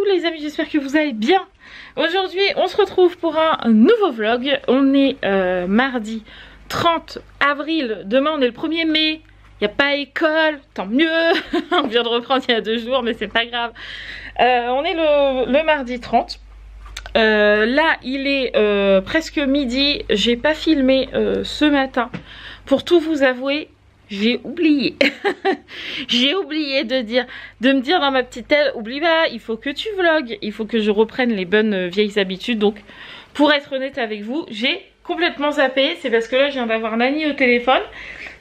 les amis, j'espère que vous allez bien. Aujourd'hui on se retrouve pour un nouveau vlog. On est mardi 30 avril, demain on est le 1er mai. Il n'y a pas école, tant mieux. On vient de reprendre il y a 2 jours mais c'est pas grave. On est le mardi 30. Là il est presque midi. J'ai pas filmé ce matin. Pour tout vous avouer, j'ai oublié. J'ai oublié de me dire dans ma petite tête, oublie pas, il faut que tu vlogues, il faut que je reprenne les bonnes vieilles habitudes. Donc pour être honnête avec vous, j'ai complètement zappé. C'est parce que là je viens d'avoir Nani au téléphone.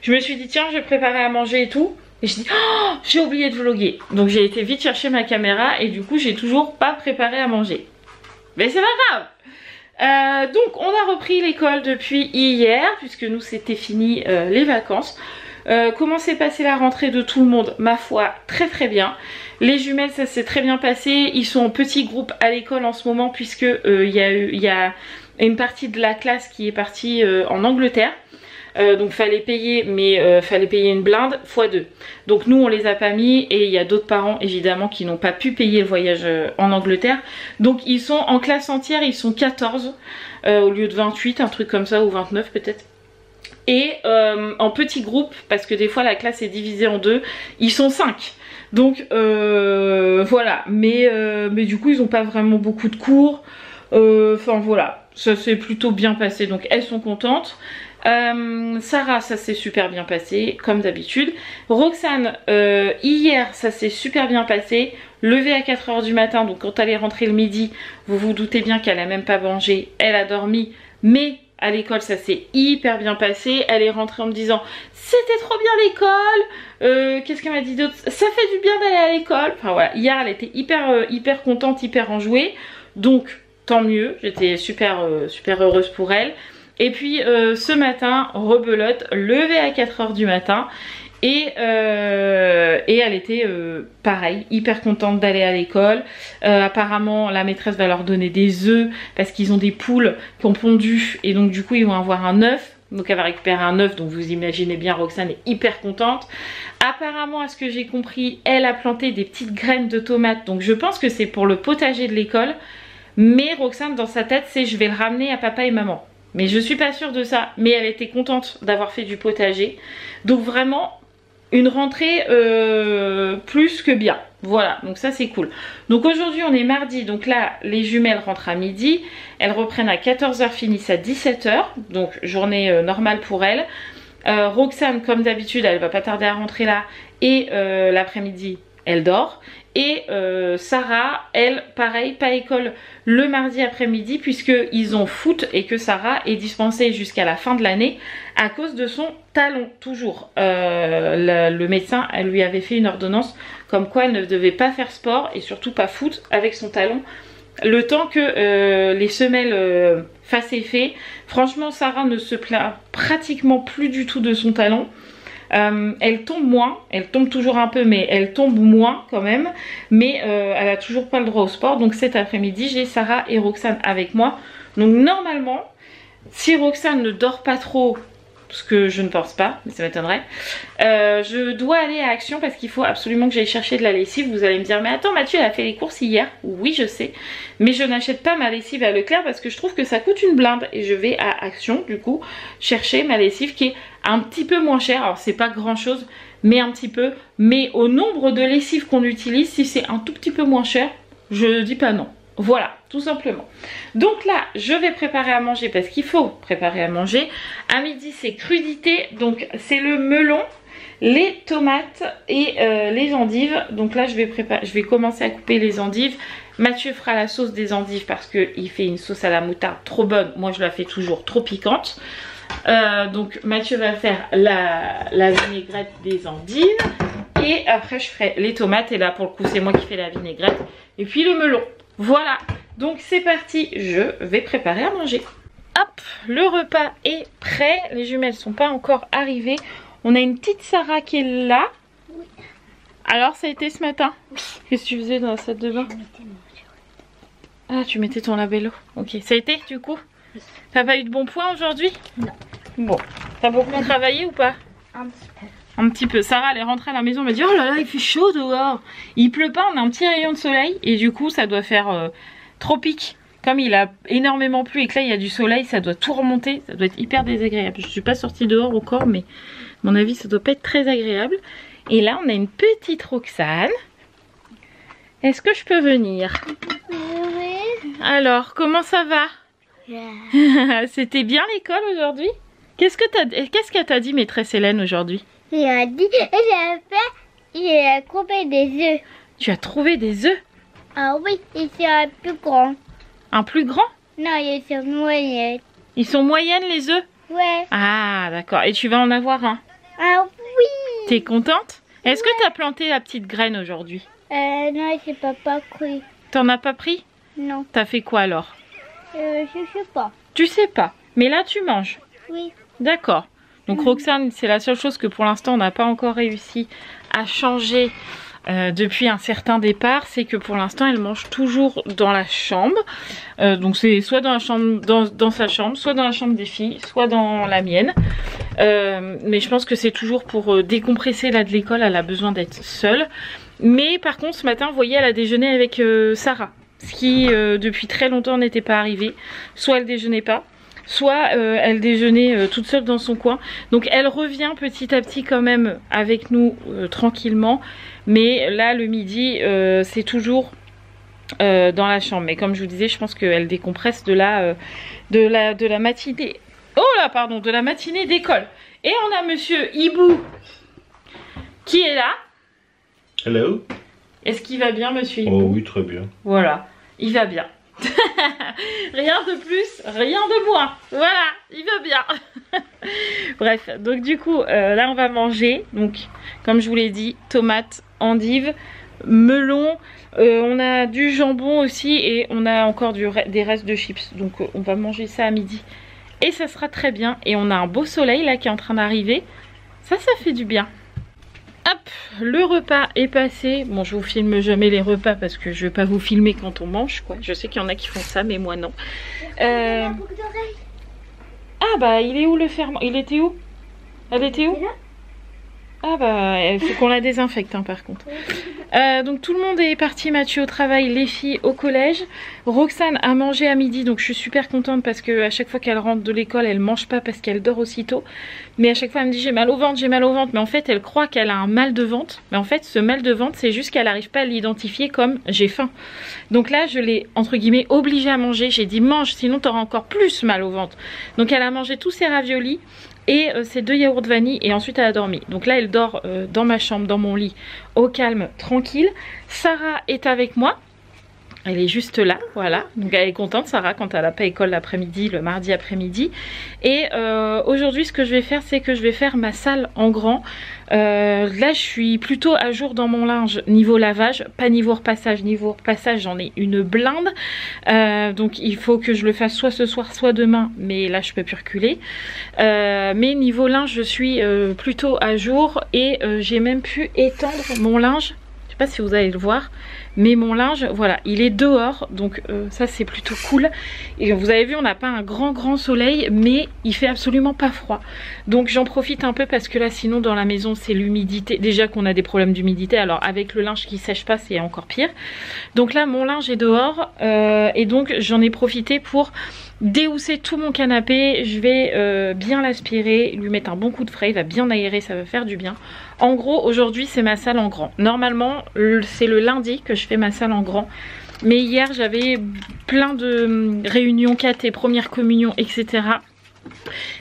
Je me suis dit tiens, je vais préparer à manger et tout. Et je dis oh, j'ai oublié de vloguer. Donc j'ai été vite chercher ma caméra et du coup j'ai toujours pas préparé à manger. Mais c'est pas grave. Donc on a repris l'école depuis hier puisque nous c'était fini les vacances. Comment s'est passée la rentrée de tout le monde? Ma foi, très très bien. Les jumelles, ça s'est très bien passé. Ils sont en petit groupe à l'école en ce moment puisque il y a une partie de la classe qui est partie en Angleterre. Donc fallait payer, mais fallait payer une blinde x2. Donc nous on les a pas mis et il y a d'autres parents évidemment qui n'ont pas pu payer le voyage en Angleterre. Donc ils sont en classe entière, ils sont 14 au lieu de 28, un truc comme ça, ou 29 peut-être. Et en petits groupes, parce que des fois la classe est divisée en 2, ils sont 5. Donc voilà, mais du coup ils n'ont pas vraiment beaucoup de cours. Enfin voilà, ça s'est plutôt bien passé, donc elles sont contentes. Sarah, ça s'est super bien passé comme d'habitude. Roxane, hier ça s'est super bien passé. Levée à 4 h du matin, donc quand elle est rentrée le midi, vous vous doutez bien qu'elle a même pas mangé, elle a dormi, mais à l'école ça s'est hyper bien passé. Elle est rentrée en me disant c'était trop bien l'école. Qu'est-ce qu'elle m'a dit d'autre? Ça fait du bien d'aller à l'école. Enfin voilà, hier elle était hyper contente, hyper enjouée. Donc tant mieux, j'étais super heureuse pour elle. Et puis ce matin, rebelote, levée à 4 h du matin. Et elle était pareil, hyper contente d'aller à l'école. Apparemment la maîtresse va leur donner des œufs parce qu'ils ont des poules qui ont pondu. Et donc du coup ils vont avoir un œuf. Donc elle va récupérer un œuf, donc vous imaginez bien, Roxane est hyper contente. Apparemment, à ce que j'ai compris, elle a planté des petites graines de tomates. Donc je pense que c'est pour le potager de l'école. Mais Roxane dans sa tête c'est je vais le ramener à papa et maman. Mais je suis pas sûre de ça. Mais elle était contente d'avoir fait du potager. Donc vraiment une rentrée plus que bien. Voilà, donc ça c'est cool. Donc aujourd'hui on est mardi, donc là les jumelles rentrent à midi. Elles reprennent à 14 h, finissent à 17 h. Donc journée normale pour elles. Roxane comme d'habitude elle va pas tarder à rentrer là. Et l'après-midi elle dort. Et Sarah, elle, pareil, pas école le mardi après-midi puisqu'ils ont foot et que Sarah est dispensée jusqu'à la fin de l'année à cause de son talon, toujours. Le médecin, elle lui avait fait une ordonnance comme quoi elle ne devait pas faire sport et surtout pas foot avec son talon. Le temps que les semelles fassent effet. Franchement, Sarah ne se plaint pratiquement plus du tout de son talon. Elle tombe moins, elle tombe toujours un peu mais elle tombe moins quand même. Mais elle a toujours pas le droit au sport. Donc cet après-midi j'ai Sarah et Roxane avec moi. Donc normalement si Roxane ne dort pas trop, ce que je ne pense pas, mais ça m'étonnerait, je dois aller à Action parce qu'il faut absolument que j'aille chercher de la lessive. Vous allez me dire mais attends Mathieu elle a fait les courses hier. Oui je sais, mais je n'achète pas ma lessive à Leclerc parce que je trouve que ça coûte une blinde. Et je vais à Action du coup chercher ma lessive qui est un petit peu moins chère. Alors c'est pas grand chose mais un petit peu. Mais au nombre de lessives qu'on utilise, si c'est un tout petit peu moins cher, je dis pas non. Voilà, tout simplement. Donc là, je vais préparer à manger parce qu'il faut préparer à manger. À midi, c'est crudité. Donc c'est le melon, les tomates et les endives. Donc là, je vais commencer à couper les endives. Mathieu fera la sauce des endives parce qu'il fait une sauce à la moutarde trop bonne. Moi, je la fais toujours trop piquante. Donc Mathieu va faire la vinaigrette des endives. Et après, je ferai les tomates. Et là, pour le coup, c'est moi qui fais la vinaigrette. Et puis le melon. Voilà, donc c'est parti, je vais préparer à manger. Hop, le repas est prêt, les jumelles sont pas encore arrivées. On a une petite Sarah qui est là. Oui. Alors ça a été ce matin? Oui. Qu'est-ce que tu faisais dans la salle de bain? Ah, tu mettais ton labello. Ok, ça a été du coup? Oui. T'as pas eu de bons points aujourd'hui? Non. Bon, t'as beaucoup travaillé ou pas? Un petit peu. Un petit peu. Sarah, elle est rentrée à la maison, elle m'a dit oh là là, il fait chaud dehors. Il pleut pas, on a un petit rayon de soleil et du coup, ça doit faire tropique. Comme il a énormément plu et que là, il y a du soleil, ça doit tout remonter. Ça doit être hyper désagréable. Je suis pas sortie dehors encore, mais à mon avis, ça doit pas être très agréable. Et là, on a une petite Roxane. Est-ce que je peux venir? Oui. Alors, comment ça va? C'était bien l'école aujourd'hui? Qu'est-ce qu'elle t'a dit, maîtresse Hélène, aujourd'hui? Il a dit, il a coupé des œufs. Tu as trouvé des œufs? Ah oui, ils sont un peu grands. Un plus grand? Non, ils sont moyens. Ils sont moyennes les œufs? Ouais. Ah, d'accord. Et tu vas en avoir un? Ah oui. T'es contente? Est-ce que t'as planté la petite graine aujourd'hui? Non, je sais pas pris. T'en as pas pris? Non. T'as fait quoi alors? Je sais pas. Tu sais pas. Mais là, tu manges? Oui. D'accord. Donc Roxane, c'est la seule chose que pour l'instant on n'a pas encore réussi à changer depuis un certain départ, c'est que pour l'instant elle mange toujours dans la chambre. Donc c'est soit dans la chambre, dans sa chambre, soit dans la chambre des filles, soit dans la mienne. Mais je pense que c'est toujours pour décompresser là de l'école, elle a besoin d'être seule. Mais par contre ce matin, vous voyez, elle a déjeuné avec Sarah, ce qui depuis très longtemps n'était pas arrivé. Soit elle déjeunait pas, soit elle déjeunait toute seule dans son coin. Donc elle revient petit à petit quand même avec nous tranquillement. Mais là le midi c'est toujours dans la chambre. Mais comme je vous disais, je pense qu'elle décompresse de la matinée. Oh là pardon, de la matinée d'école. Et on a monsieur Hibou qui est là. Hello. Est-ce qu'il va bien monsieur Hibou? Oh oui, très bien. Voilà, il va bien. Rien de plus, rien de moins. Voilà, il va bien. Bref, donc du coup, là on va manger. Donc, comme je vous l'ai dit, tomates, endives, melon. On a du jambon aussi et on a encore des restes de chips. Donc, on va manger ça à midi. Et ça sera très bien. Et on a un beau soleil là qui est en train d'arriver. Ça fait du bien. Hop, le repas est passé. Bon, je vous filme jamais les repas parce que je vais pas vous filmer quand on mange, quoi. Je sais qu'il y en a qui font ça, mais moi non. Ah bah, il est où le ferment? Il était où? Elle était où? Ah bah, il faut qu'on la désinfecte hein, par contre. Donc tout le monde est parti, Mathieu au travail, les filles au collège. Roxane a mangé à midi, donc je suis super contente parce que à chaque fois qu'elle rentre de l'école, elle mange pas parce qu'elle dort aussitôt. Mais à chaque fois elle me dit j'ai mal au ventre, j'ai mal au ventre. Mais en fait elle croit qu'elle a un mal de ventre. Mais en fait ce mal de ventre c'est juste qu'elle n'arrive pas à l'identifier comme j'ai faim. Donc là je l'ai entre guillemets obligée à manger. J'ai dit mange sinon t'auras encore plus mal au ventre. Donc elle a mangé tous ses raviolis et ces 2 yaourts vanille et ensuite elle a dormi. Donc là elle dort dans ma chambre, dans mon lit, au calme, tranquille. Sarah est avec moi. Elle est juste là, voilà. Donc elle est contente, Sarah, quand elle n'a pas école l'après-midi, le mardi après-midi. Et aujourd'hui, ce que je vais faire, c'est que je vais faire ma salle en grand. Là, je suis plutôt à jour dans mon linge niveau lavage, pas niveau repassage. Niveau repassage, j'en ai une blinde. Donc il faut que je le fasse soit ce soir, soit demain. Mais là, je peux plus reculer. Mais niveau linge, je suis plutôt à jour. Et j'ai même pu étendre mon linge. Je sais pas si vous allez le voir. Mais mon linge, voilà, il est dehors, donc ça c'est plutôt cool. Et vous avez vu, on n'a pas un grand soleil, mais il fait absolument pas froid. Donc j'en profite un peu parce que là sinon dans la maison c'est l'humidité. Déjà qu'on a des problèmes d'humidité, alors avec le linge qui sèche pas c'est encore pire. Donc là mon linge est dehors et donc j'en ai profité pour déhousser tout mon canapé. Je vais bien l'aspirer, lui mettre un bon coup de frais, il va bien aérer, ça va faire du bien. En gros aujourd'hui c'est ma salle en grand. Normalement c'est le lundi que je fais ma salle en grand. Mais hier j'avais plein de réunions cathé, première communion, etc.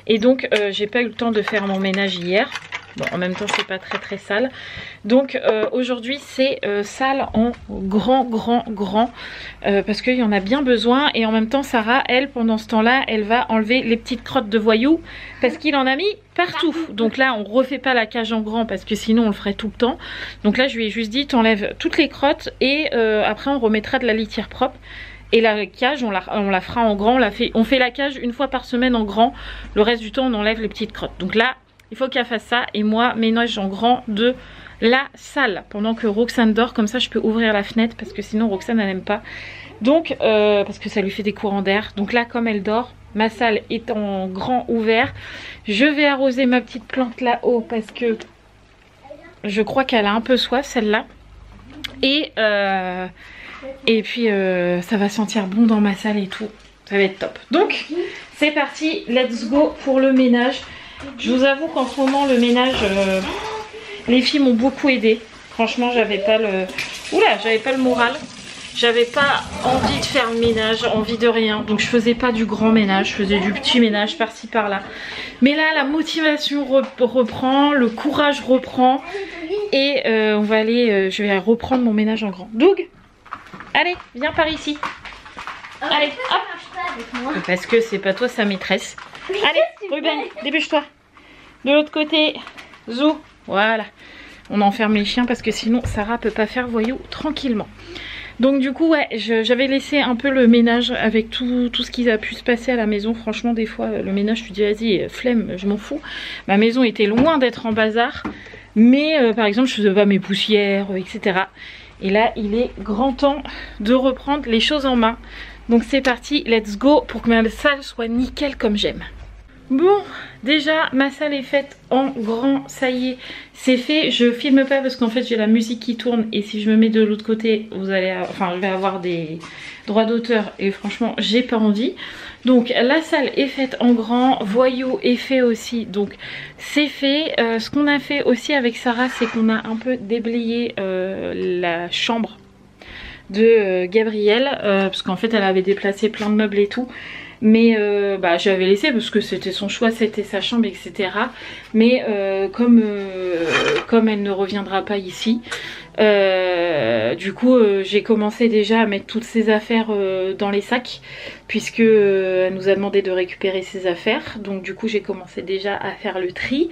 Et donc j'ai pas eu le temps de faire mon ménage hier. Bon, en même temps c'est pas très sale. Donc aujourd'hui c'est salle en grand parce qu'il y en a bien besoin. Et en même temps Sarah, elle, pendant ce temps là, elle va enlever les petites crottes de voyous parce qu'il en a mis partout. Donc là on refait pas la cage en grand parce que sinon on le ferait tout le temps. Donc là je lui ai juste dit t'enlèves toutes les crottes et après on remettra de la litière propre. Et la cage on la fera en grand. On fait la cage une fois par semaine en grand. Le reste du temps on enlève les petites crottes. Donc là il faut qu'elle fasse ça. Et moi ménage en grand de la salle pendant que Roxane dort. Comme ça je peux ouvrir la fenêtre parce que sinon Roxane elle n'aime pas. Donc parce que ça lui fait des courants d'air. Donc là comme elle dort, ma salle est en grand ouvert. Je vais arroser ma petite plante là-haut parce que Je crois qu'elle a un peu soif celle-là. Et puis ça va sentir bon dans ma salle et tout. Ça va être top. Donc c'est parti, let's go pour le ménage. Je vous avoue qu'en ce moment le ménage, les filles m'ont beaucoup aidé. Franchement j'avais pas le moral. J'avais pas envie de faire le ménage, envie de rien. Donc je faisais pas du grand ménage, je faisais du petit ménage par-ci par-là. Mais là la motivation reprend, le courage reprend. Et on va aller, je vais reprendre mon ménage en grand. Doug, allez, viens par ici. Allez, hop. Parce que c'est pas toi sa maîtresse. Allez, Ruben, dépêche-toi. De l'autre côté, Zou, voilà. On enferme les chiens parce que sinon Sarah peut pas faire voyou tranquillement. Donc du coup ouais, j'avais laissé un peu le ménage avec tout ce qui a pu se passer à la maison. Franchement des fois le ménage tu dis vas-y flemme, je m'en fous. Ma maison était loin d'être en bazar. Mais par exemple je faisais pas mes poussières etc. Et là il est grand temps de reprendre les choses en main. Donc c'est parti, let's go pour que ma salle soit nickel comme j'aime. Bon, déjà ma salle est faite en grand, ça y est, c'est fait. Je filme pas parce qu'en fait j'ai la musique qui tourne et si je me mets de l'autre côté, je vais avoir des droits d'auteur et franchement j'ai pas envie. Donc la salle est faite en grand, voyou est fait aussi, donc c'est fait. Ce qu'on a fait aussi avec Sarah, c'est qu'on a un peu déblayé la chambre de Gabrielle parce qu'en fait elle avait déplacé plein de meubles et tout. Mais j'avais laissé parce que c'était son choix, c'était sa chambre etc. Mais comme elle ne reviendra pas ici, du coup j'ai commencé déjà à mettre toutes ses affaires dans les sacs, puisque elle nous a demandé de récupérer ses affaires. Donc du coup j'ai commencé déjà à faire le tri,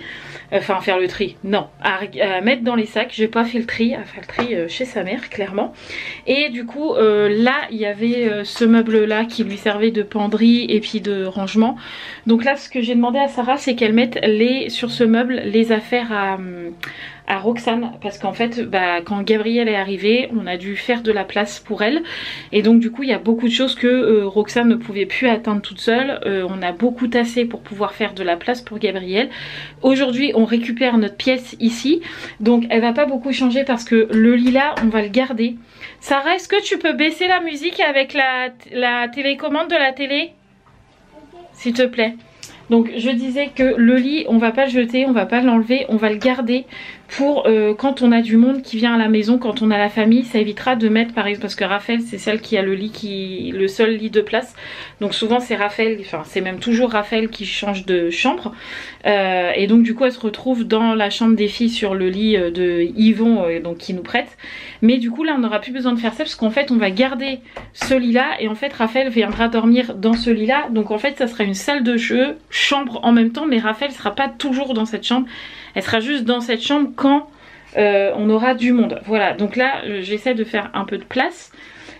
à mettre dans les sacs. J'ai pas fait le tri, à faire le tri chez sa mère clairement. Et du coup là il y avait ce meuble là qui lui servait de penderie et puis de rangement. Donc là ce que j'ai demandé à Sarah, c'est qu'elle mette sur ce meuble les affaires à Roxane, parce qu'en fait quand Gabrielle est arrivée on a dû faire de la place pour elle et donc du coup il y a beaucoup de choses que Roxane ne pouvait plus atteindre toute seule. On a beaucoup tassé pour pouvoir faire de la place pour Gabrielle. Aujourd'hui on récupère notre pièce ici, donc elle va pas beaucoup changer parce que le lilas on va le garder. Sarah, est-ce que tu peux baisser la musique avec la télécommande de la télé s'il te plaît? Donc je disais que le lit on va pas le jeter, on va pas l'enlever, on va le garder pour quand on a du monde qui vient à la maison, quand on a la famille, ça évitera de mettre par exemple, parce que Raphaël c'est celle qui a le seul lit de place, donc souvent c'est Raphaël, enfin c'est même toujours Raphaël qui change de chambre et donc du coup elle se retrouve dans la chambre des filles sur le lit de Yvon donc qui nous prête. Mais du coup là on n'aura plus besoin de faire ça parce qu'en fait on va garder ce lit là et en fait Raphaël viendra dormir dans ce lit là, donc en fait ça sera une salle de jeu, chambre en même temps, mais Raphaël sera pas toujours dans cette chambre, elle sera juste dans cette chambre quand on aura du monde. Voilà, donc là j'essaie de faire un peu de place.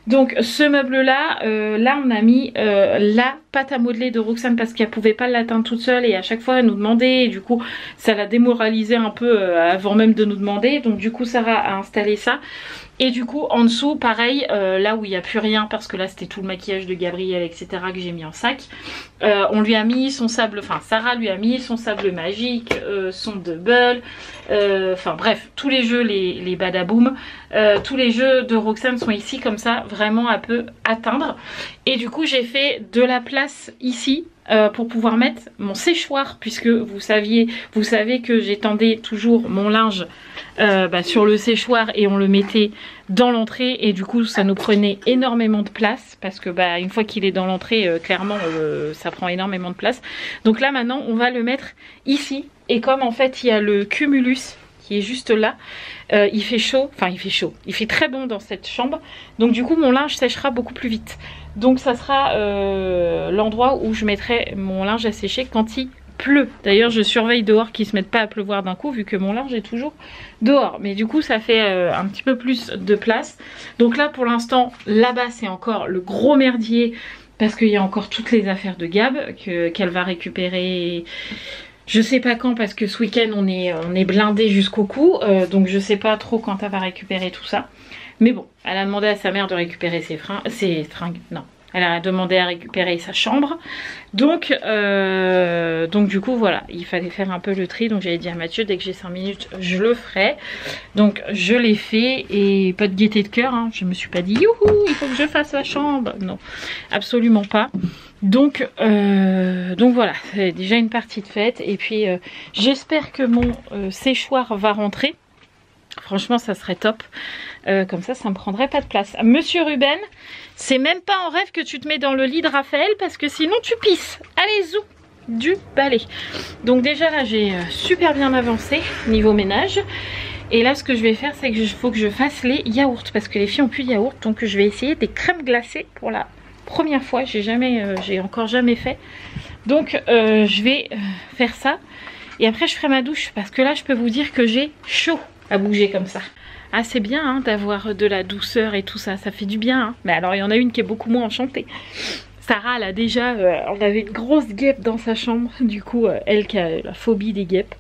Donc ce meuble là, là on a mis la pâte à modeler de Roxane parce qu'elle pouvait pas l'atteindre toute seule et à chaque fois elle nous demandait et du coup ça l'a démoralisé un peu avant même de nous demander. Donc du coup Sarah a installé ça. Et du coup en dessous pareil, là où il n'y a plus rien parce que là c'était tout le maquillage de Gabrielle etc que j'ai mis en sac, on lui a mis son sable, enfin Sarah lui a mis son sable magique, son double, enfin bref tous les jeux, les badaboum, tous les jeux de Roxane sont ici comme ça, vraiment à peu atteindre. Et du coup j'ai fait de la place ici pour pouvoir mettre mon séchoir, puisque vous savez que j'étendais toujours mon linge sur le séchoir et on le mettait dans l'entrée et du coup ça nous prenait énormément de place parce que une fois qu'il est dans l'entrée clairement ça prend énormément de place. Donc là maintenant on va le mettre ici et comme en fait il y a le cumulus qui est juste là, il fait chaud, il fait très bon dans cette chambre, donc du coup mon linge séchera beaucoup plus vite. Donc ça sera l'endroit où je mettrai mon linge à sécher quand il pleut. D'ailleurs je surveille dehors qu'il ne se mette pas à pleuvoir d'un coup vu que mon linge est toujours dehors, mais du coup ça fait un petit peu plus de place. Donc là pour l'instant là-bas c'est encore le gros merdier parce qu'il y a encore toutes les affaires de Gab qu'elle va récupérer je sais pas quand, parce que ce week-end on est blindé jusqu'au cou, donc je sais pas trop quand elle va récupérer tout ça. Mais bon, elle a demandé à sa mère de récupérer ses fringues. Non, Elle a demandé à récupérer sa chambre. Donc du coup voilà, il fallait faire un peu le tri. Donc j'avais dit à Mathieu, dès que j'ai 5 minutes, je le ferai. Donc je l'ai fait et pas de gaieté de cœur. Hein. Je me suis pas dit, youhou, il faut que je fasse la chambre. Non, absolument pas. Donc voilà, c'est déjà une partie de faite. Et puis j'espère que mon séchoir va rentrer. Franchement, ça serait top. Comme ça me prendrait pas de place. Monsieur Ruben, c'est même pas en rêve que tu te mets dans le lit de Raphaël parce que sinon tu pisses. Allez, zou, du balai. Donc déjà là, j'ai super bien avancé niveau ménage. Et là, ce que je vais faire, c'est qu'il faut que je fasse les yaourts parce que les filles ont plus de yaourts. Donc je vais essayer des crèmes glacées pour la première fois. J'ai encore jamais fait. Donc je vais faire ça. Et après, je ferai ma douche parce que là, je peux vous dire que j'ai chaud à bouger comme ça. Ah, c'est bien hein, d'avoir de la douceur et tout ça, ça fait du bien. Hein. Mais alors, il y en a une qui est beaucoup moins enchantée. Sarah, elle a déjà, on avait une grosse guêpe dans sa chambre. Du coup, elle qui a la phobie des guêpes,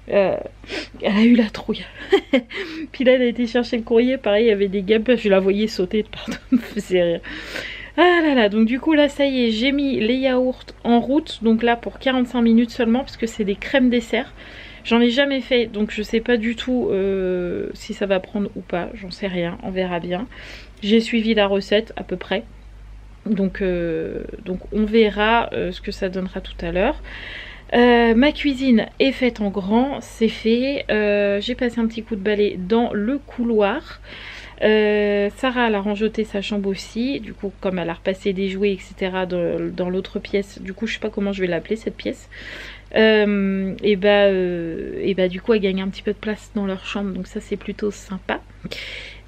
elle a eu la trouille. Puis là, elle a été chercher le courrier, pareil, il y avait des guêpes, je la voyais sauter de partout, me faisait rire. Ah là là, donc du coup là ça y est, j'ai mis les yaourts en route, donc là pour 45 minutes seulement, parce que c'est des crèmes dessert. J'en ai jamais fait, donc je sais pas du tout si ça va prendre ou pas, j'en sais rien, on verra bien. J'ai suivi la recette à peu près, donc on verra ce que ça donnera tout à l'heure. Ma cuisine est faite en grand, c'est fait. J'ai passé un petit coup de balai dans le couloir. Sarah elle a rangeté sa chambre aussi, du coup comme elle a repassé des jouets etc dans l'autre pièce, du coup je sais pas comment je vais l'appeler cette pièce, et bah du coup elle gagne un petit peu de place dans leur chambre, donc ça c'est plutôt sympa.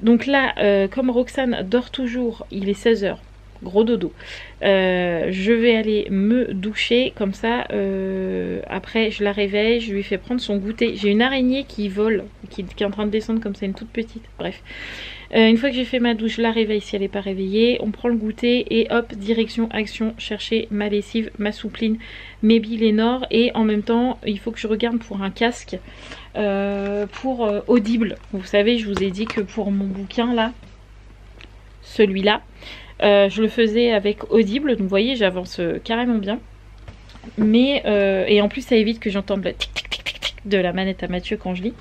Donc là comme Roxane dort toujours, il est 16 h, gros dodo, je vais aller me doucher comme ça, après je la réveille, je lui fais prendre son goûter. J'ai une araignée qui vole, qui est en train de descendre comme ça, une toute petite, bref. Une fois que j'ai fait ma douche, je la réveille si elle n'est pas réveillée, on prend le goûter et hop, direction action, chercher ma lessive, ma soupline, mes billes Lénore, et en même temps il faut que je regarde pour un casque pour Audible. Vous savez, je vous ai dit que pour mon bouquin là, celui-là, je le faisais avec Audible, donc vous voyez j'avance carrément bien. Mais et en plus ça évite que j'entende le tic tic tic tic tic de la manette à Mathieu quand je lis.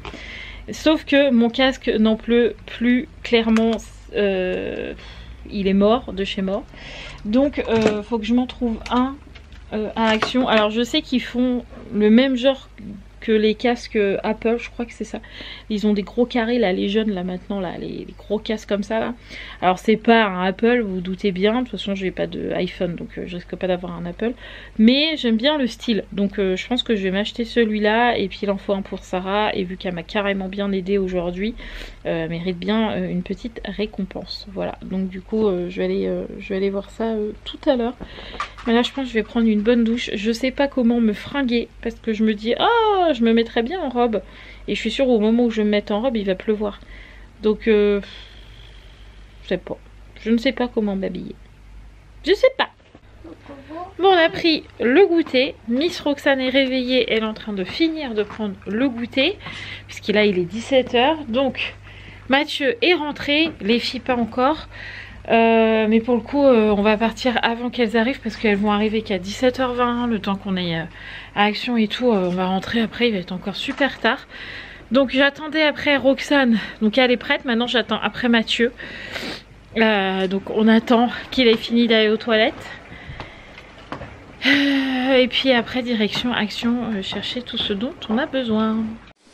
Sauf que mon casque n'en pleut plus, clairement il est mort de chez mort. Donc faut que je m'en trouve un à Action. Alors je sais qu'ils font le même genre que les casques Apple, je crois que c'est ça. Ils ont des gros carrés là, les jeunes là maintenant là, les gros casques comme ça là. Alors c'est pas un Apple, vous vous doutez bien, de toute façon j'ai pas de iPhone donc je risque pas d'avoir un Apple. Mais j'aime bien le style, donc je pense que je vais m'acheter celui-là, et puis il en faut un pour Sarah, et vu qu'elle m'a carrément bien aidé aujourd'hui, mérite bien une petite récompense. Voilà, donc du coup je vais aller voir ça tout à l'heure. Mais là je pense que je vais prendre une bonne douche. Je sais pas comment me fringuer parce que je me dis oh je me mettrais bien en robe, et je suis sûre au moment où je me mette en robe il va pleuvoir, donc je ne sais pas comment m'habiller, je sais pas. Bon, on a pris le goûter, Miss Roxane est réveillée, elle est en train de finir de prendre le goûter puisqu'il est 17 h, donc Mathieu est rentré, les filles pas encore. Mais pour le coup on va partir avant qu'elles arrivent parce qu'elles vont arriver qu'à 17 h 20, le temps qu'on est à Action et tout, on va rentrer après, il va être encore super tard. Donc j'attendais après Roxane, donc elle est prête, maintenant j'attends après Mathieu. Donc on attend qu'il ait fini d'aller aux toilettes. Et puis après direction Action, chercher tout ce dont on a besoin.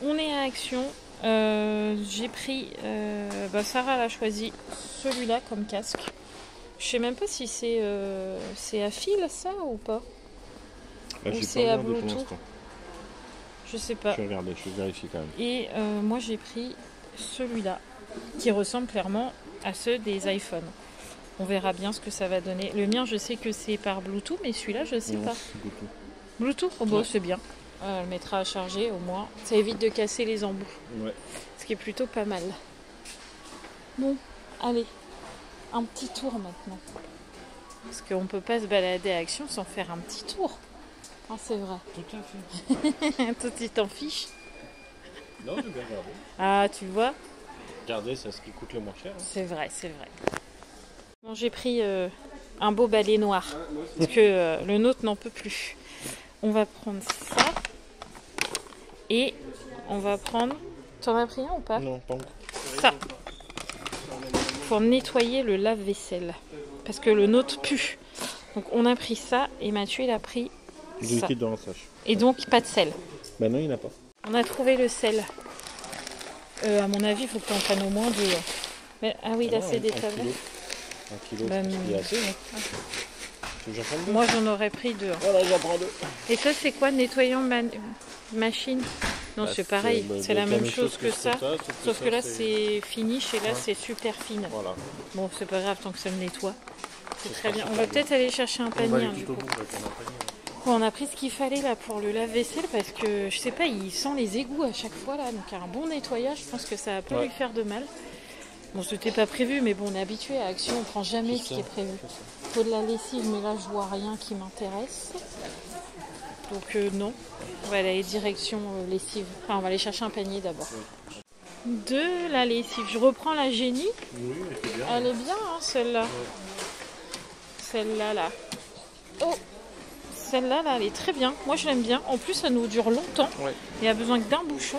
On est à Action. J'ai pris Sarah elle a choisi celui-là comme casque. Je sais même pas si c'est à fil ça ou pas, ou c'est à Bluetooth, je sais pas. Je vais regarder, je vais vérifier quand même. Et moi j'ai pris celui-là qui ressemble clairement à ceux des iPhones. On verra bien ce que ça va donner. Le mien je sais que c'est par Bluetooth, mais celui-là je sais pas. Bluetooth, oh bon, ouais. C'est bien. Elle le mettra à charger au moins. Ça évite de casser les embouts. Ouais. Ce qui est plutôt pas mal. Bon, allez. Un petit tour maintenant. Parce qu'on peut pas se balader à Action sans faire un petit tour. Ah, c'est vrai. Tout à fait. Toi, tu t'en fiches? Non, je vais regarder. Ah, tu vois? Regardez, c'est ce qui coûte le moins cher. Hein. C'est vrai, c'est vrai. Bon, j'ai pris un beau balai noir. Parce que le nôtre n'en peut plus. On va prendre ça. Et on va prendre... T'en as pris un ou pas? Non, pas encore. Ça. Pour nettoyer le lave-vaisselle. Parce que le nôtre pue. Donc on a pris ça et Mathieu il a pris Du ça. liquide dans la sèche. Et donc pas de sel. Bah non, il n'y en a pas. On a trouvé le sel. À mon avis, il faut que tu en prennes au moins 2. Mais, ah oui, là c'est des tablettes. 1 kilo, Bah, c'est assez, non? Tu veux que j'en prenne 2? Moi j'en aurais pris 2. Voilà, j'en prends 2. Et ça c'est quoi, nettoyant machine? Non, Bah, c'est pareil, bah, c'est la même chose que ça. Sauf que là ça, c'est finish et là c'est super fine. Voilà. Bon, c'est pas grave tant que ça me nettoie. C'est très bien. On va peut-être aller chercher un On va panier aller hein, du tout au coup. bout avec un panier. Bon, on a pris ce qu'il fallait là pour le lave-vaisselle parce que je sais pas, il sent les égouts à chaque fois là. Donc un bon nettoyage, je pense que ça va pas lui faire de mal. Bon, c'était pas prévu, mais bon, on est habitué à Action, on prend jamais ce qui est prévu. Faut de la lessive, mais là je vois rien qui m'intéresse. Donc non, on va aller direction lessive. Enfin, on va aller chercher un panier d'abord. De la lessive. Je reprends la Génie. Oui, c'est bien. Elle est bien, hein, celle-là. Celle-là, là. Oh, celle-là, là, elle est très bien. Moi, je l'aime bien. En plus, ça nous dure longtemps. Ouais. Il y a besoin que d'un bouchon.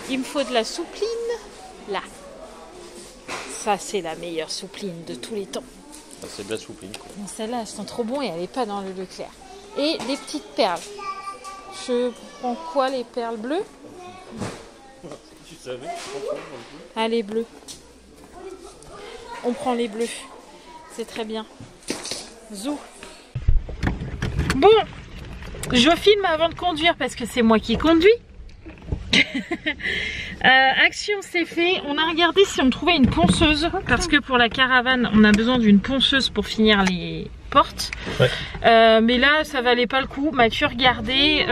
Il me faut de la soupline. Là. Ça, c'est la meilleure soupline de tous les temps. Ah, c'est de la soupline, quoi. Bon, celle-là, elles sont trop bon et elle n'est pas dans le Leclerc. Et des petites perles. Je prends quoi, les perles bleues? Tu savais? Ah, les bleus. On prend les bleus. C'est très bien. Zou. Bon, je filme avant de conduire parce que c'est moi qui conduis. Action, c'est fait. On a regardé si on trouvait une ponceuse parce que pour la caravane, on a besoin d'une ponceuse pour finir les portes. Ouais. Mais là, ça valait pas le coup. Mathieu regardait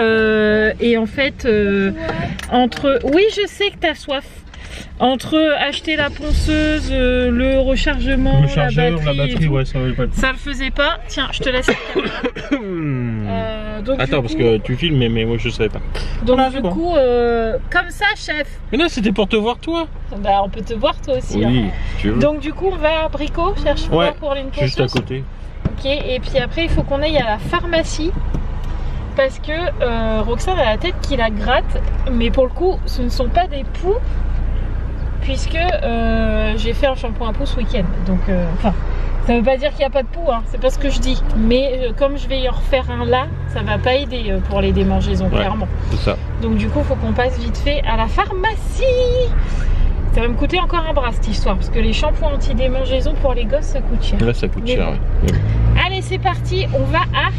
et en fait, entre... Oui, je sais que t'as soif. Entre acheter la ponceuse, le rechargement, Le chargeur, la batterie, ouais, ça valait pas le coup. ça le faisait pas. Tiens, je te laisse la caméra. Donc, Attends, parce que tu filmes, mais moi je savais pas. donc Voilà, du c'est bon. coup, comme ça, chef. Mais là, c'était pour te voir, toi. Bah, on peut te voir toi aussi. Oui, Hein. tu veux. Donc du coup, on va à Brico chercher Ouais, quoi pour une ponceuse. Juste à côté. Ok. Et puis après, il faut qu'on aille à la pharmacie parce que Roxane a la tête qui la gratte, mais pour le coup, ce ne sont pas des poux. Puisque j'ai fait un shampoing à poux ce week-end. Donc, enfin, ça veut pas dire qu'il n'y a pas de poux, hein, c'est pas ce que je dis. Mais comme je vais y en refaire un là, ça va pas aider pour les démangeaisons, clairement. C'est ça. Donc, du coup, il faut qu'on passe vite fait à la pharmacie. Ça va me coûter encore un bras cette histoire, parce que les shampoings anti-démangeaisons pour les gosses, ça coûte cher. Là, ça coûte Mais cher, bon. ouais. Allez, c'est parti, on va à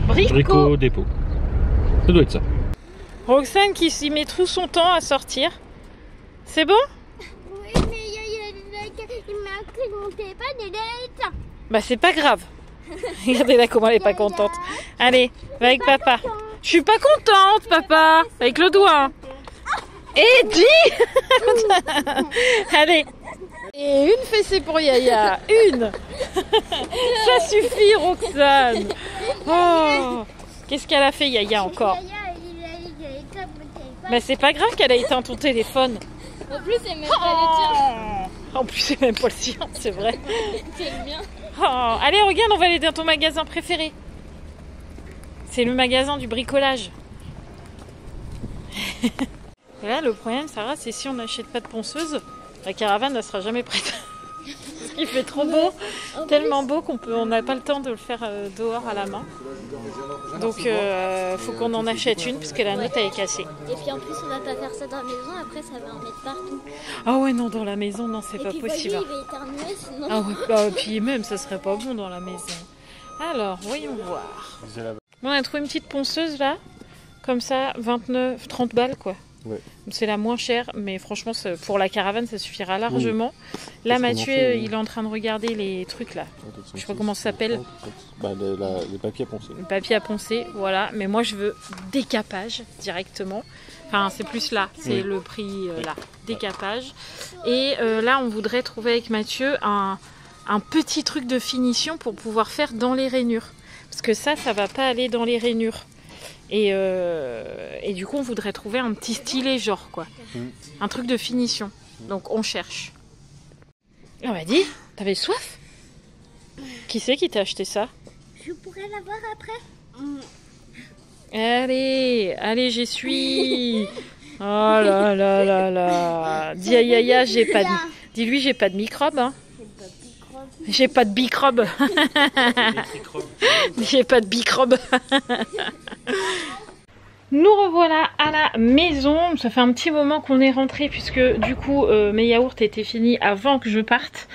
Brico. Brico dépôt. Ça doit être ça. Roxane qui s'y met tout son temps à sortir. C'est bon? Oui, mais il m'a écrit mon téléphone et il est éteint. Bah c'est pas grave. Regardez là comment elle est pas contente. Allez, va avec papa. Je suis pas contente, papa. Avec le doigt. Et dis. Allez. Et une fessée pour Yaya. Une. Ça suffit, Roxane. Oh. Qu'est-ce qu'elle a fait, Yaya, encore? Il a éteint mon téléphone. Bah c'est pas grave qu'elle a éteint ton téléphone. En plus, c'est même pas le tien. En plus, c'est même pas le sien, c'est vrai. C'est le mien. Oh, allez, regarde, on va aller dans ton magasin préféré. C'est le magasin du bricolage. Et là, le problème, Sarah, c'est si on n'achète pas de ponceuse, la caravane ne sera jamais prête. Parce qu'il fait trop beau, tellement beau on n'a pas le temps de le faire dehors à la main. Donc, faut qu'on en achète une, parce que la nôtre, elle est cassée. Et puis en plus, on va pas faire ça dans la maison, après ça va en mettre partout. Ah ouais, non, dans la maison, non, c'est Et pas puis possible. voyez, il va éternuer sinon. Ah ouais, bah, puis même, ça serait pas bon dans la maison. Alors, voyons voir. On a trouvé une petite ponceuse là, comme ça, 30 balles quoi. Ouais. C'est la moins chère, mais franchement, pour la caravane, ça suffira largement. Oui. Là, Parce qu'on en Mathieu, fait, il est en train de regarder les trucs là. Je sais pas comment ça s'appelle. Bah, les papiers à poncer. Le papier à poncer, voilà. Mais moi, je veux décapage directement. Enfin, c'est plus là, c'est Oui. le prix là, décapage. Et là, on voudrait trouver avec Mathieu un petit truc de finition pour pouvoir faire dans les rainures. Parce que ça va pas aller dans les rainures. Et du coup, on voudrait trouver un petit stylet genre quoi. Un truc de finition. Donc, on cherche. On va dire, t'avais soif? Qui c'est qui t'a acheté ça? Je pourrais l'avoir après. Allez, allez, j'y suis. Oh là là là là. Dis à Yaya, j'ai pas de... Dis-lui, j'ai pas de microbes, hein. J'ai pas de bicrobes. J'ai pas de bicrobes. Nous revoilà à la maison. Ça fait un petit moment qu'on est rentré puisque du coup mes yaourts étaient finis avant que je parte.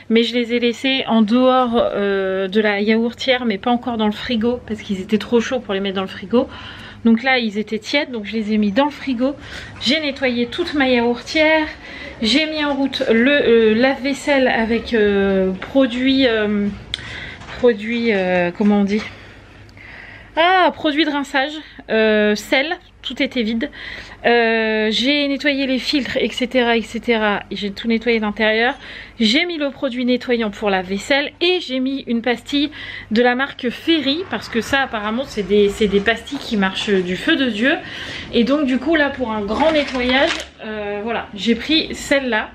Mais je les ai laissés en dehors de la yaourtière, mais pas encore dans le frigo parce qu'ils étaient trop chauds pour les mettre dans le frigo. Donc là ils étaient tièdes, donc je les ai mis dans le frigo. J'ai nettoyé toute ma yaourtière. J'ai mis en route le lave-vaisselle avec produit comment on dit? Ah, produit de rinçage, sel, tout était vide. J'ai nettoyé les filtres, etc. etc. J'ai tout nettoyé l'intérieur. J'ai mis le produit nettoyant pour la vaisselle et j'ai mis une pastille de la marque Ferry parce que ça apparemment c'est des pastilles qui marchent du feu de Dieu. Et donc du coup là pour un grand nettoyage, voilà, j'ai pris celle-là.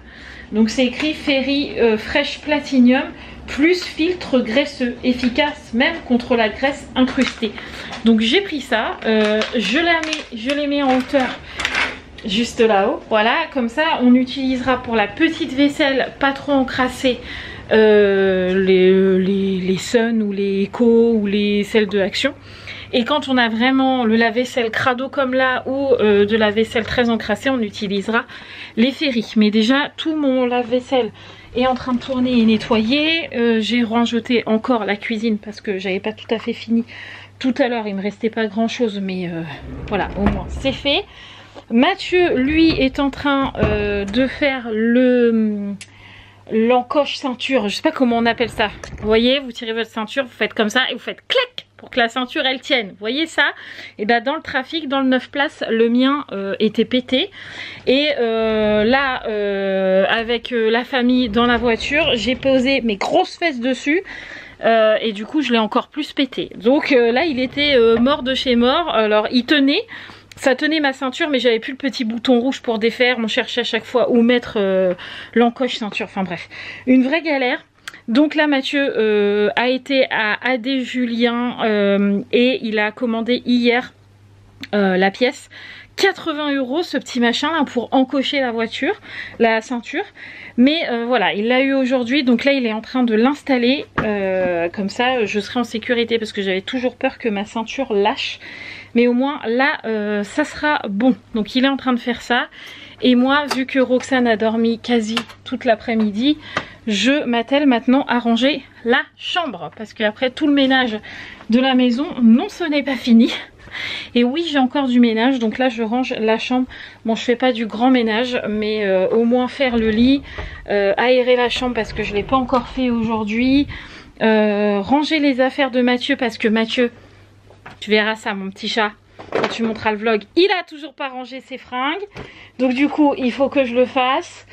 Donc c'est écrit Ferry Fresh Platinum plus filtre graisseux, efficace même contre la graisse incrustée. Donc j'ai pris ça, je les mets en hauteur juste là-haut, voilà, comme ça on utilisera pour la petite vaisselle pas trop encrassée les Sun ou les Eco ou les celles de Action. Et quand on a vraiment le lave-vaisselle crado comme là ou de la vaisselle très encrassée, on utilisera les Ferry. Mais déjà tout mon lave-vaisselle est en train de tourner et nettoyer. J'ai rangeté encore la cuisine parce que j'avais pas tout à fait fini tout à l'heure. Il me restait pas grand chose, mais voilà, au moins c'est fait. Mathieu lui est en train de faire l'encoche ceinture, je sais pas comment on appelle ça. Vous voyez, vous tirez votre ceinture, vous faites comme ça et vous faites clac pour que la ceinture elle tienne. Vous voyez ça? Et ben dans le trafic, dans le 9 places, le mien était pété. Et là, avec la famille dans la voiture, j'ai posé mes grosses fesses dessus. Et du coup je l'ai encore plus pété. Donc là il était mort de chez mort. Alors il tenait. Ça tenait ma ceinture mais j'avais plus le petit bouton rouge pour défaire. On cherchait à chaque fois où mettre l'encoche ceinture. Enfin bref, une vraie galère. Donc là Mathieu a été à AD Julien et il a commandé hier la pièce. 80 € ce petit machin là pour encocher la voiture, la ceinture. Mais voilà, il l'a eu aujourd'hui. Donc là il est en train de l'installer. Comme ça je serai en sécurité parce que j'avais toujours peur que ma ceinture lâche. Mais au moins là ça sera bon. Donc il est en train de faire ça. Et moi vu que Roxane a dormi quasi toute l'après-midi, je m'attelle maintenant à ranger la chambre. Parce qu'après tout le ménage de la maison, non ce n'est pas fini. Et oui j'ai encore du ménage, donc là je range la chambre. Bon je fais pas du grand ménage mais au moins faire le lit, aérer la chambre parce que je l'ai pas encore fait aujourd'hui, ranger les affaires de Mathieu parce que Mathieu, tu verras ça mon petit chat quand tu monteras le vlog, il a toujours pas rangé ses fringues, donc du coup il faut que je le fasse.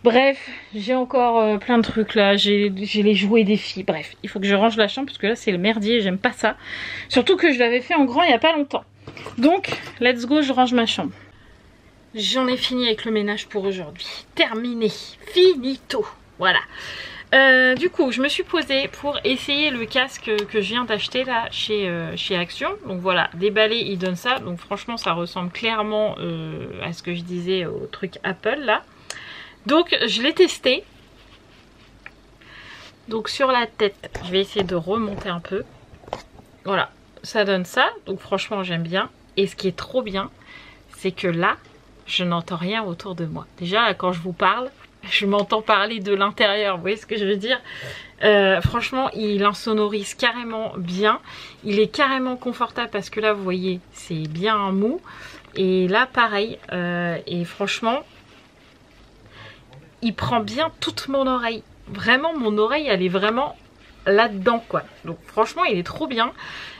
Bref, j'ai encore plein de trucs là, j'ai les jouets des filles, bref, il faut que je range la chambre parce que là c'est le merdier, j'aime pas ça. Surtout que je l'avais fait en grand il y a pas longtemps. Donc, let's go, je range ma chambre. J'en ai fini avec le ménage pour aujourd'hui. Terminé, finito, voilà. Du coup, je me suis posée pour essayer le casque que je viens d'acheter là chez Action. Donc voilà, déballé, il donne ça. Donc franchement, ça ressemble clairement à ce que je disais au truc Apple là. Donc je l'ai testé. Donc sur la tête, je vais essayer de remonter un peu. Voilà, ça donne ça. Donc franchement j'aime bien. Et ce qui est trop bien, c'est que là, je n'entends rien autour de moi. Déjà quand je vous parle, je m'entends parler de l'intérieur. Vous voyez ce que je veux dire? Franchement, il insonorise carrément bien. Il est carrément confortable parce que là, vous voyez, c'est bien mou. Et là, pareil. Et franchement, il prend bien toute mon oreille. Vraiment, mon oreille, elle est vraiment là-dedans, quoi. Donc, franchement, il est trop bien.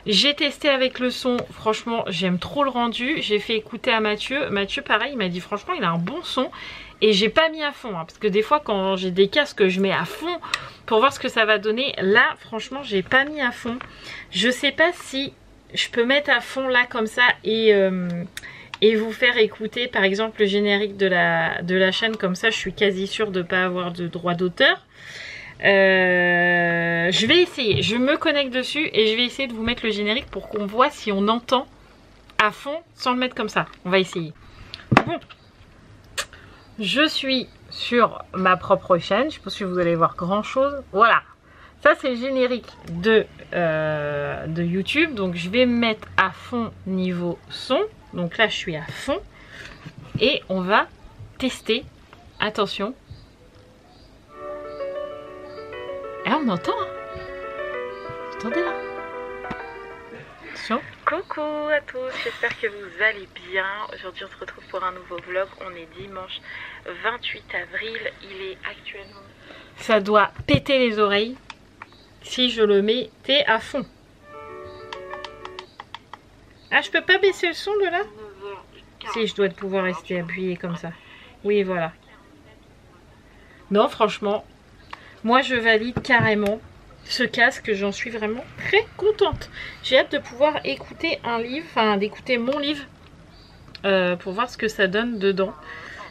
J'ai testé avec le son. Franchement, j'aime trop le rendu. J'ai fait écouter à Mathieu. Mathieu, pareil, il m'a dit, franchement, il a un bon son. Et j'ai pas mis à fond, hein, parce que des fois, quand j'ai des casques, je mets à fond pour voir ce que ça va donner. Là, franchement, j'ai pas mis à fond. Je sais pas si je peux mettre à fond là, comme ça, et vous faire écouter par exemple le générique de la chaîne, comme ça je suis quasi sûre de ne pas avoir de droit d'auteur. Je vais essayer, je me connecte dessus et je vais essayer de vous mettre le générique pour qu'on voit si on entend à fond sans le mettre comme ça. On va essayer. Bon, je suis sur ma propre chaîne, je pense que vous allez voir grand chose. Voilà, ça c'est le générique de YouTube, donc je vais me mettre à fond niveau son. Donc là je suis à fond et on va tester. Attention. Ah, on entend hein. Attendez là. Attention. Coucou à tous, j'espère que vous allez bien. Aujourd'hui on se retrouve pour un nouveau vlog. On est dimanche 28 avril. Il est actuellement... Ça doit péter les oreilles. Si je le mettais à fond. Ah, je peux pas baisser le son de là? Si, je dois pouvoir rester appuyé comme ça. Oui, voilà. Non, franchement, moi je valide carrément ce casque. J'en suis vraiment très contente. J'ai hâte de pouvoir écouter un livre, enfin d'écouter mon livre pour voir ce que ça donne dedans.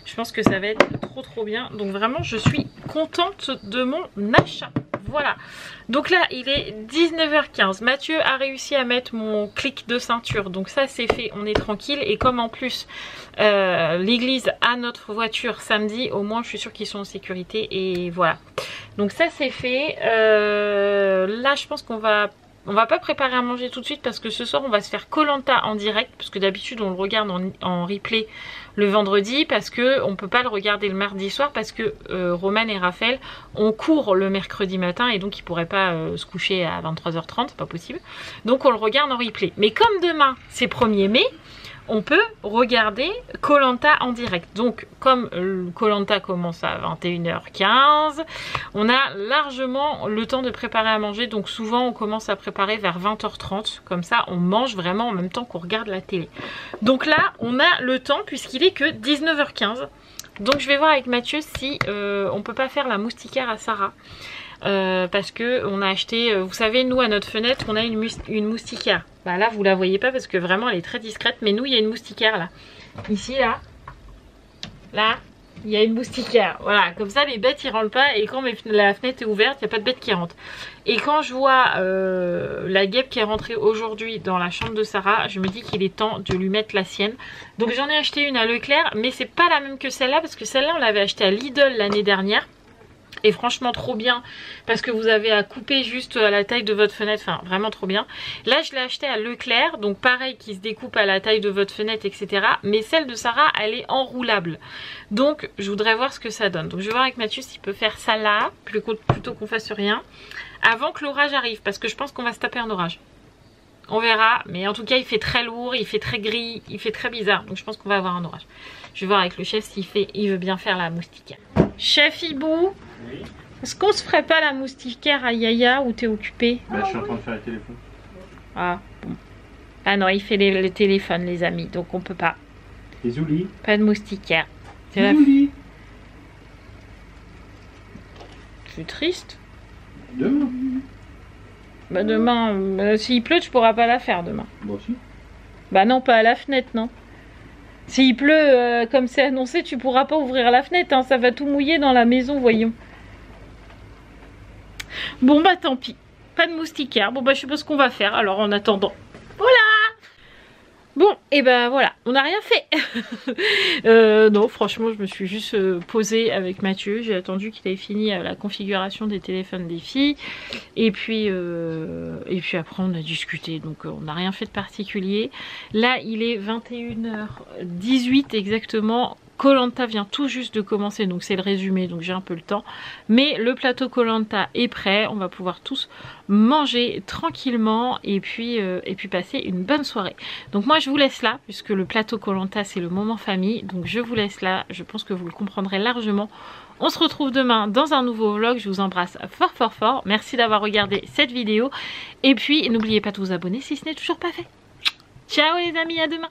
Je pense que ça va être trop bien. Donc vraiment, je suis contente de mon achat. Voilà. Donc là, il est 19h15. Mathieu a réussi à mettre mon clic de ceinture. Donc ça, c'est fait. On est tranquille. Et comme en plus, l'église a notre voiture samedi, au moins, je suis sûre qu'ils sont en sécurité. Et voilà. Donc ça, c'est fait. Là, je pense qu'on va... On va pas préparer à manger tout de suite parce que ce soir on va se faire Koh-Lanta en direct, parce que d'habitude on le regarde en replay le vendredi, parce que on peut pas le regarder le mardi soir parce que Roman et Raphaël ont cours le mercredi matin et donc ils pourraient pas se coucher à 23h30, c'est pas possible. Donc on le regarde en replay. Mais comme demain c'est 1er mai, on peut regarder Koh-Lanta en direct. Donc comme Koh-Lanta commence à 21h15, on a largement le temps de préparer à manger. Donc souvent on commence à préparer vers 20h30. Comme ça on mange vraiment en même temps qu'on regarde la télé. Donc là on a le temps puisqu'il est que 19h15. Donc je vais voir avec Mathieu si on peut pas faire la moustiquaire à Sarah. Parce que on a acheté, vous savez, nous à notre fenêtre on a une moustiquaire. Bah là vous la voyez pas parce que vraiment elle est très discrète, mais nous il y a une moustiquaire là. Ici là il y a une moustiquaire. Voilà, comme ça les bêtes ils rentrent pas, et quand la fenêtre est ouverte il n'y a pas de bêtes qui rentrent. Et quand je vois la guêpe qui est rentrée aujourd'hui dans la chambre de Sarah, je me dis qu'il est temps de lui mettre la sienne. Donc j'en ai acheté une à Leclerc, mais c'est pas la même que celle-là parce que celle-là on l'avait achetée à Lidl l'année dernière. Et franchement trop bien parce que vous avez à couper juste à la taille de votre fenêtre, enfin vraiment trop bien. Là je l'ai acheté à Leclerc, donc pareil qui se découpe à la taille de votre fenêtre, etc. Mais celle de Sarah elle est enroulable. Donc je voudrais voir ce que ça donne. Donc je vais voir avec Mathieu s'il peut faire ça là, plutôt qu'on fasse rien, avant que l'orage arrive, parce que je pense qu'on va se taper un orage. On verra, mais en tout cas il fait très lourd, il fait très gris, il fait très bizarre. Donc je pense qu'on va avoir un orage. Je vais voir avec le chef il veut bien faire la moustiquaire. Chef Ibou, oui. Est-ce qu'on se ferait pas la moustiquaire à Yaya ou t'es occupé? Bah je suis en train de faire le téléphone. Ah bon. Ah non, il fait le téléphone les amis, donc on peut pas. Et Zouli? Pas de moustiquaire. Zouli. Je suis triste. Demain. Bah demain, s'il pleut tu pourras pas la faire demain. Moi aussi. Bah non, pas à la fenêtre non. S'il pleut, comme c'est annoncé, tu pourras pas ouvrir la fenêtre, hein, ça va tout mouiller dans la maison, voyons. Bon bah tant pis, pas de moustiquaire. Bon bah je sais pas ce qu'on va faire alors en attendant. Voilà. Bon et ben voilà, on n'a rien fait. Non franchement je me suis juste posée avec Mathieu. J'ai attendu qu'il ait fini la configuration des téléphones des filles. Et puis après on a discuté. Donc on n'a rien fait de particulier. Là il est 21h18 exactement. Koh-Lanta vient tout juste de commencer, donc c'est le résumé, donc j'ai un peu le temps. Mais le plateau Koh-Lanta est prêt, on va pouvoir tous manger tranquillement et puis passer une bonne soirée. Donc moi je vous laisse là, puisque le plateau Koh-Lanta c'est le moment famille, donc je vous laisse là, je pense que vous le comprendrez largement. On se retrouve demain dans un nouveau vlog, je vous embrasse fort. Merci d'avoir regardé cette vidéo et puis n'oubliez pas de vous abonner si ce n'est toujours pas fait. Ciao les amis, à demain.